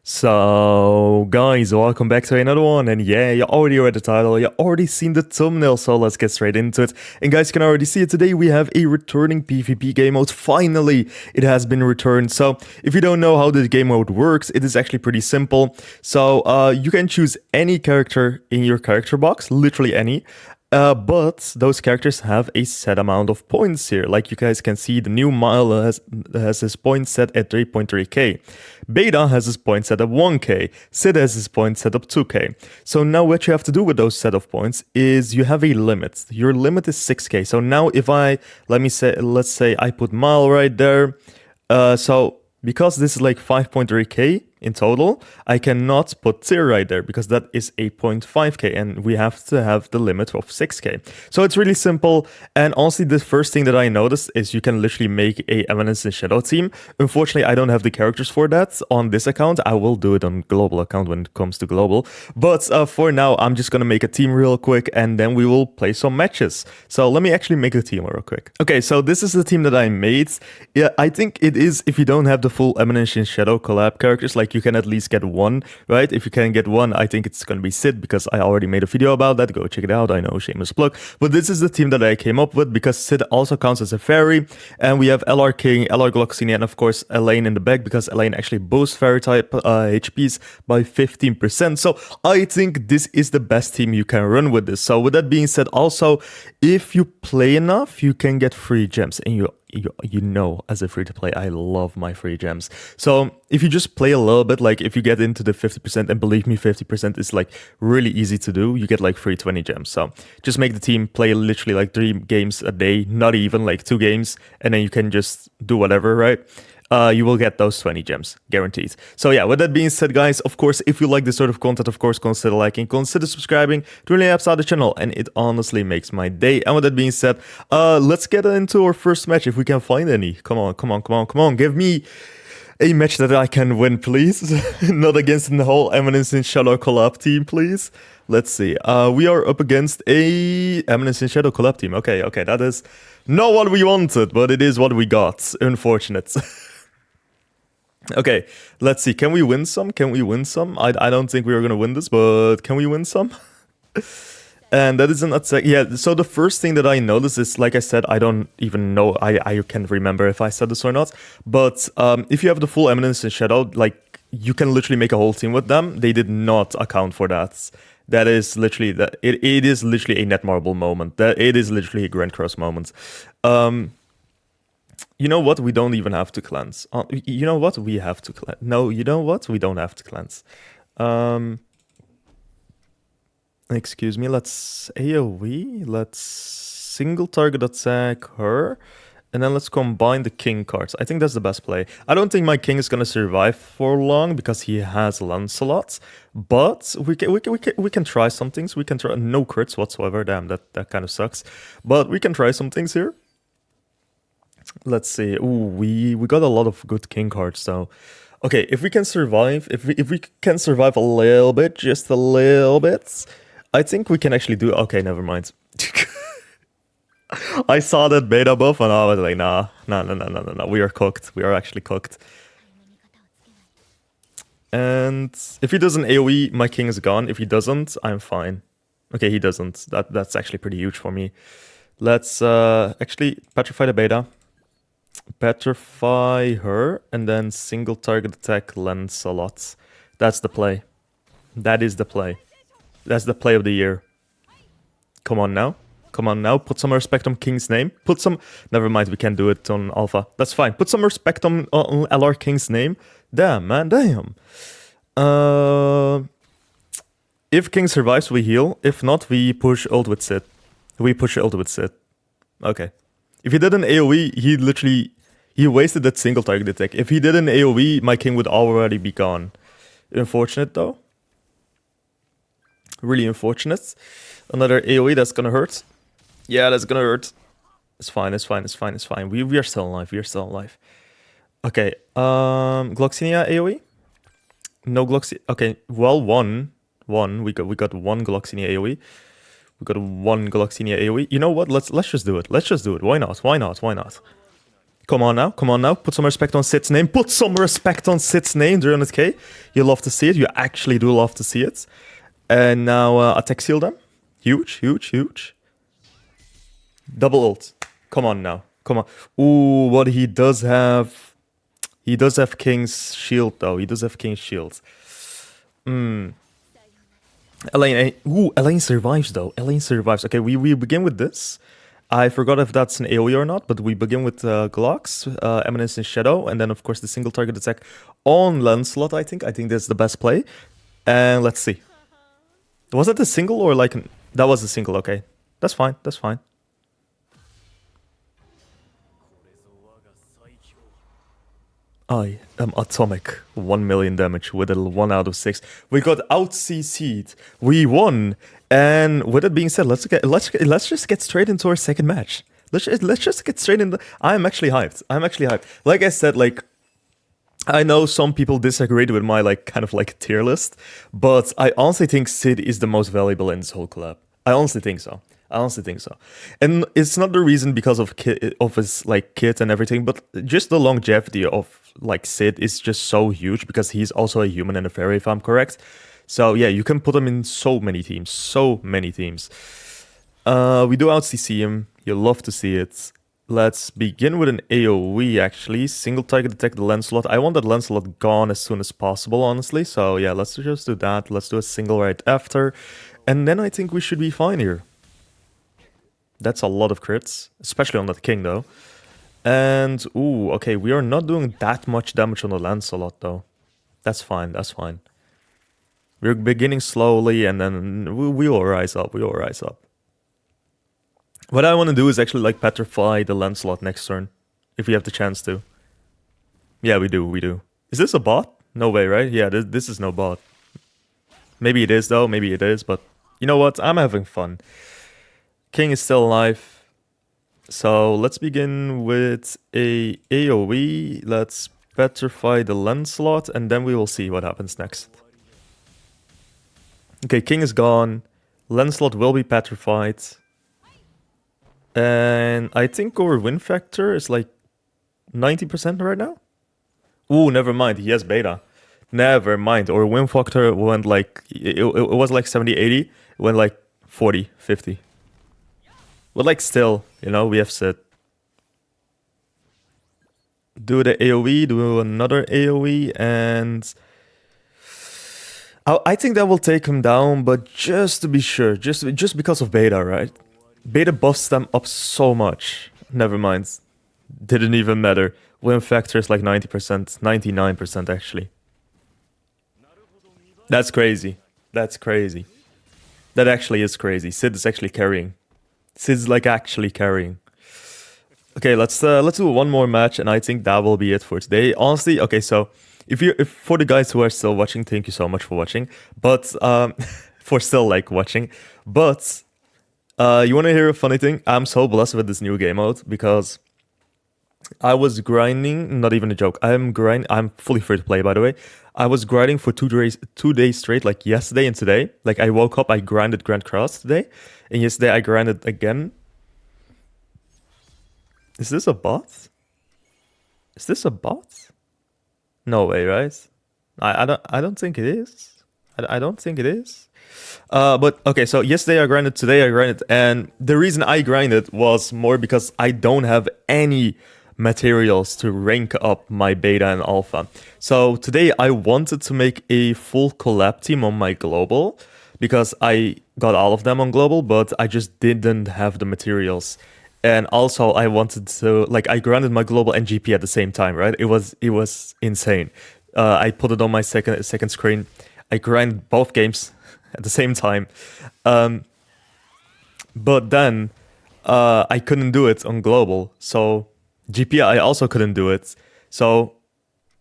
So, guys, welcome back to another one, and yeah, you already read the title, you already seen the thumbnail, so let's get straight into it. And guys, you can already see it today, we have a returning PvP game mode. Finally, it has been returned. So, if you don't know how this game mode works, it is actually pretty simple. So, you can choose any character in your character box, literally any. But those characters have a set amount of points here. Like you guys can see, the new Mile has his points set at 3.3k. Beta has his points set at 1k. Sid has his points set up 2k. So now what you have to do with those set of points is you have a limit. Your limit is 6k. So now if let's say I put Mile right there. So because this is like 5.3k in total, I cannot put tier right there because that is 8.5k and we have to have the limit of 6k. So it's really simple. And honestly, the first thing that I noticed is you can literally make a Eminence in Shadow team. Unfortunately, I don't have the characters for that on this account. I will do it on global account when it comes to global. But for now, I'm just gonna make a team real quick and then we will play some matches. So let me actually make a team real quick. Okay, so this is the team that I made. Yeah, I think it is, if you don't have the full Eminence in Shadow collab characters, like you can at least get one, right? If you can get one, I think it's gonna be Sid because I already made a video about that. Go check it out. I know, shameless plug. But this is the team that I came up with because Sid also counts as a fairy. And we have LR King, LR Gloxini, and of course Elaine in the back because Elaine actually boosts fairy type HPs by 15%. So I think this is the best team you can run with this. So with that being said, also, if you play enough, you can get free gems. And you know, as a free-to-play, I love my free gems. So if you just play a little bit, like if you get into the 50%, and believe me, 50% is like really easy to do, you get like free 20 gems. So just make the team play literally like 3 games a day, not even like 2 games, and then you can just do whatever, right? You will get those 20 gems, guaranteed. So yeah, with that being said, guys, of course, if you like this sort of content, of course, consider liking, consider subscribing. It really helps out the channel, and it honestly makes my day. And with that being said, let's get into our first match, if we can find any. Come on, come on, come on, come on. Give me a match that I can win, please. Not against the whole Eminence in Shadow collab team, please. Let's see. We are up against a Eminence in Shadow collab team. Okay, that is not what we wanted, but it is what we got. Unfortunate. Okay, let's see. Can we win some? Can we win some? I don't think we are gonna win this, but can we win some? And that is an attack. Yeah, so the first thing that I noticed is, like I said, I don't even know. I can't remember if I said this or not. But if you have the full Eminence in Shadow, like, you can literally make a whole team with them. They did not account for that. That is literally that. It is literally a Netmarble moment. That it is literally a Grand Cross moment. You know what? We don't even have to cleanse. You know what? We have to cleanse. No, you know what? We don't have to cleanse. Excuse me. Let's AoE. Let's single target attack her. And then let's combine the king cards. I think that's the best play. I don't think my king is going to survive for long because he has Lancelot. But we can try some things. We can try no crits whatsoever. Damn, that kind of sucks. But we can try some things here. Let's see. Ooh, we got a lot of good king cards though. Okay, if we can survive, if we can survive a little bit, just a little bit, I think we can actually do. Okay, never mind. I saw that beta buff and I was like, nah. We are cooked. We are actually cooked. And if he does an AoE, my king is gone. If he doesn't, I'm fine. Okay, he doesn't. That's actually pretty huge for me. Let's actually petrify the beta. Petrify her and then single target attack Lancelot. That's the play. That is the play. That's the play of the year. Come on now. Come on now. Put some respect on King's name. Put some... Never mind, we can't do it on Alpha. That's fine. Put some respect on LR King's name. Damn, man. Damn. If King survives, we heal. If not, we push ult with Sid. We push ult with Sid. Okay. If he did an AoE, he wasted that single target attack. If he did an AoE, my king would already be gone. Unfortunate though. Really unfortunate. Another AoE, that's gonna hurt. Yeah, that's gonna hurt. It's fine, it's fine, it's fine, it's fine. We are still alive, we are still alive. Okay, Gloxinia AoE? No Gloxinia. Okay, well, one. We got one Gloxinia AoE. We got one Gloxinia AoE. You know what? Let's just do it. Let's just do it. Why not? Why not? Why not? Come on now, come on now. Put some respect on Sid's name. Put some respect on Sid's name, 300k. You love to see it. You actually do love to see it. And now attack seal them. Huge, huge, huge. Double ult. Come on now. Come on. Ooh, what he does have... He does have King's shield, though. He does have King's shield. Elaine... Ooh, Elaine survives, though. Elaine survives. Okay, we begin with this. I forgot if that's an AoE or not, but we begin with Glocks, Eminence and Shadow, and then, of course, the single target attack on Lancelot, I think. I think that's the best play. And let's see. Was that a single or like... That was a single, okay. That's fine, that's fine. I am atomic. 1 million damage with a 1 out of 6. We got out CC'd. We won. And with that being said, let's just get straight into our second match. Let's just get straight into... I'm actually hyped. I'm actually hyped. Like I said, like... I know some people disagreed with my like kind of like tier list, but I honestly think Sid is the most valuable in this whole collab. I honestly think so. I honestly think so. And it's not the reason because of his like kit and everything, but just the longevity of like Sid is just so huge because he's also a human and a fairy, if I'm correct. So yeah, you can put him in so many teams, so many teams. We do out CC him. You love to see it. Let's begin with an AoE, actually. Single target attack the Lancelot. I want that Lancelot gone as soon as possible, honestly. So yeah, let's just do that. Let's do a single right after. And then I think we should be fine here. That's a lot of crits, especially on that King, though. And, ooh, okay, we are not doing that much damage on the Lancelot, though. That's fine, that's fine. We're beginning slowly, and then we will rise up, we will rise up. What I want to do is actually like petrify the Lancelot next turn, if we have the chance to. Yeah, we do, we do. Is this a bot? No way, right? Yeah, this is no bot. Maybe it is though, maybe it is, but you know what? I'm having fun. King is still alive. So let's begin with a AoE. Let's petrify the Lancelot, and then we will see what happens next. Okay, King is gone. Lancelot will be petrified. And I think our win factor is like 90% right now. Ooh, never mind. He has beta. Never mind. Our win factor went like... It was like 70, 80. It went like 40, 50. But like still, you know, we have Sid. Do the AoE, do another AoE, and... I think that will take him down, but just to be sure, just because of beta, right? Beta buffs them up so much. Never mind. Didn't even matter. Win factor is like 90%, 99% actually. That's crazy. That's crazy. That actually is crazy. Sid is actually carrying. Sid's like actually carrying. Okay, let's do one more match, and I think that will be it for today. Honestly, okay, so if for the guys who are still watching, thank you so much for watching. But for still like watching. But you want to hear a funny thing? I'm so blessed with this new game mode because I was grinding. Not even a joke. I'm fully free to play, by the way. I was grinding for 2 days straight, like yesterday and today. Like I woke up, I grinded Grand Cross today, and yesterday I grinded again. Is this a bot? Is this a bot? No way, right? I don't think it is. I don't think it is. But okay, so yesterday I grinded, today I grinded, and the reason I grinded was more because I don't have any materials to rank up my beta and alpha. So today I wanted to make a full collab team on my global because I got all of them on global, but I just didn't have the materials. And also I wanted to, like, I grinded my global and GP at the same time, right? It was insane. I put it on my second screen. I grinded both games at the same time. But then I couldn't do it on global. So GP, I also couldn't do it. So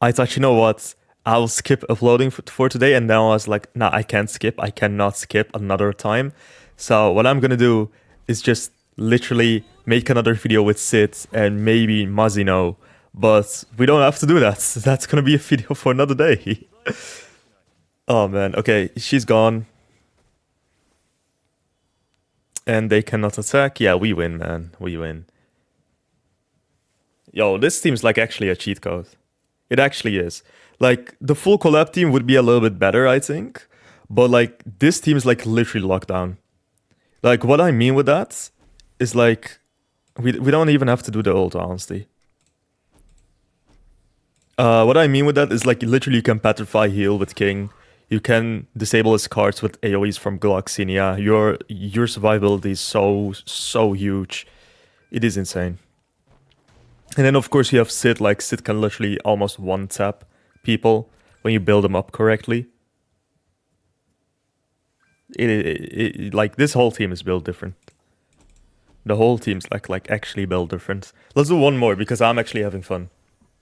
I thought, you know what? I'll skip uploading for today. And now I was like, nah, I can't skip. I cannot skip another time. So what I'm going to do is just literally make another video with Sid and maybe Mazino. But we don't have to do that. That's going to be a video for another day. Oh, man. Okay, she's gone. And they cannot attack. Yeah, we win, man. We win. Yo, this team's like actually a cheat code. It actually is. Like the full collab team would be a little bit better, I think. But like this team is like literally locked down. Like what I mean with that is like we don't even have to do the ult, honestly. What I mean with that is like literally you can petrify heal with King. You can disable his cards with AoEs from Gloxinia. Your survivability is so huge. It is insane. And then of course you have Sid. Like Sid can literally almost one tap people when you build them up correctly. Like this whole team is built different. The whole team's like actually built different. Let's do one more because I'm actually having fun.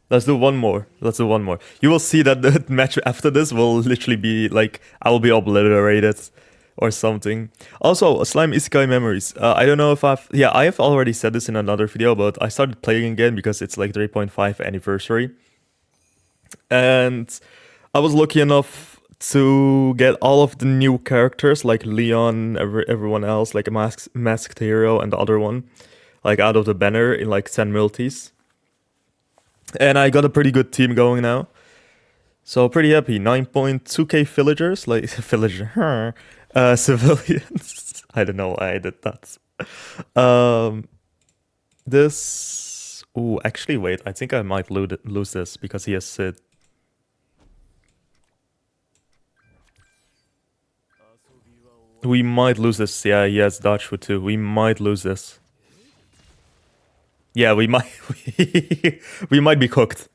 Let's do one more. Let's do one more. You will see that the match after this will literally be like I will be obliterated or something. Also, Slime Isekai Memories. I don't know if I have already said this in another video, but I started playing again because it's like 3.5 anniversary. And I was lucky enough to get all of the new characters like Leon, everyone else, like a masked hero and the other one, like out of the banner in like 10 multis. And I got a pretty good team going now. So pretty happy. 9.2k villagers, like villager, civilians. I don't know why I did that. This. Ooh, actually, wait. I think I might lose this because he has Sid. We might lose this. Yeah, he has Dodgewood too. We might lose this. Yeah, we might. We might be cooked.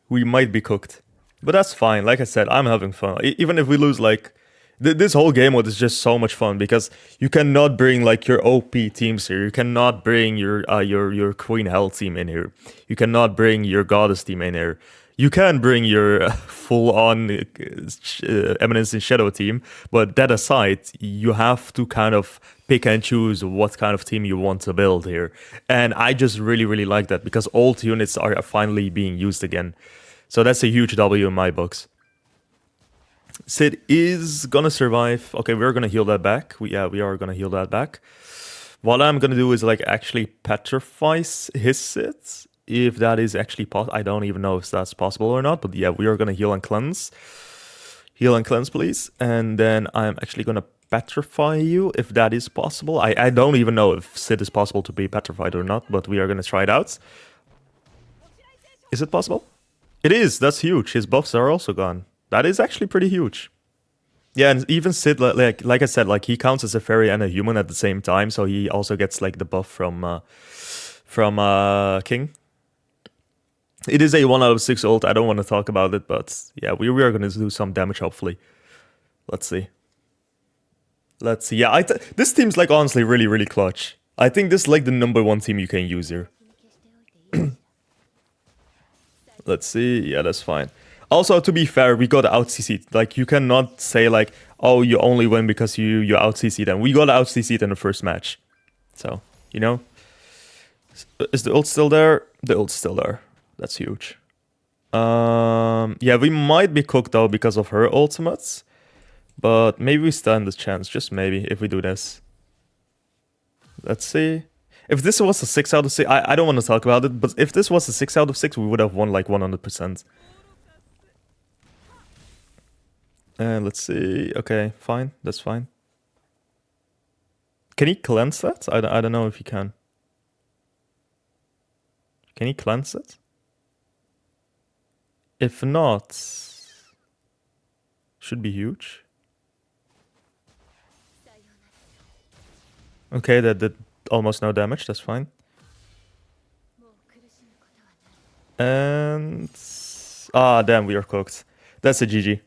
We might be cooked. But that's fine. Like I said, I'm having fun. Even if we lose, like, this whole game mode is just so much fun because you cannot bring like your OP teams here. You cannot bring your Queen Hell team in here. You cannot bring your Goddess team in here. You can bring your full-on Eminence in Shadow team, but that aside, you have to kind of pick and choose what kind of team you want to build here. And I just really like that because old units are finally being used again. So that's a huge W in my books. Sid is gonna survive. Okay, we're gonna heal that back. We are gonna heal that back. What I'm gonna do is like actually petrify his Sid. If that is actually possible, I don't even know if that's possible or not. But yeah, we are gonna heal and cleanse. Heal and cleanse, please. And then I'm actually gonna petrify you if that is possible. I don't even know if Sid is possible to be petrified or not, but we are gonna try it out. Is it possible? It is. That's huge. His buffs are also gone. That is actually pretty huge. Yeah, and even Sid, like I said, like he counts as a fairy and a human at the same time, so he also gets like the buff from King. It is a 1 out of 6 ult. I don't want to talk about it, but yeah, we are going to do some damage, hopefully. Let's see. Let's see. Yeah, this team's like honestly really clutch. I think this is like the #1 team you can use here. Let's see. Yeah, that's fine. Also, to be fair, we got out-CC'd. Like, you cannot say like, oh, you only win because you out-CC'd them. We got out-CC'd in the first match. So, you know. Is the ult still there? The ult's still there. That's huge. Yeah, we might be cooked though because of her ultimates. But maybe we stand a chance, just maybe, if we do this. Let's see. If this was a 6 out of 6, I don't want to talk about it, but if this was a 6 out of 6, we would have won like 100%. Let's see. Okay, fine. That's fine. Can he cleanse that? I don't know if he can. Can he cleanse it? If not, should be huge. Okay, that did almost no damage. That's fine. And damn, we are cooked. That's a GG.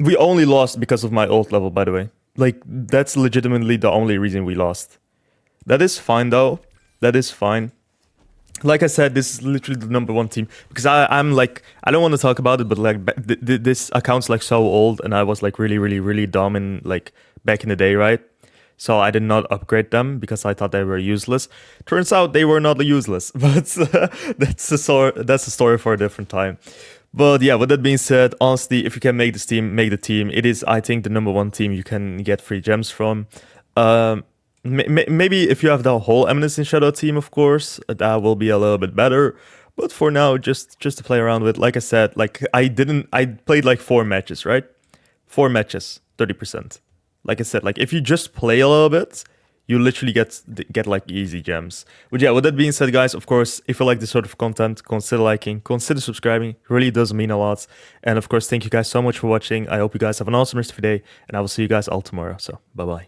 We only lost because of my ult level, by the way. Like, that's legitimately the only reason we lost. That is fine, though. That is fine. Like I said, this is literally the #1 team. Because I'm like, I don't want to talk about it, but like, this account's like so old, and I was like really dumb in like back in the day, right? So I did not upgrade them because I thought they were useless. Turns out they were not useless, but that's a story for a different time. But yeah, with that being said, honestly, if you can make this team, make the team. It is, I think, the #1 team you can get free gems from. maybe if you have the whole Eminence in Shadow team, of course, that will be a little bit better. But for now, just to play around with, like I said, like I played like 4 matches, right? 4 matches, 30%. Like I said, like if you just play a little bit, you literally get like easy gems. But yeah, with that being said, guys, of course, if you like this sort of content, consider liking, consider subscribing. It really does mean a lot. And of course, thank you guys so much for watching. I hope you guys have an awesome rest of your day, and I will see you guys all tomorrow. So bye bye.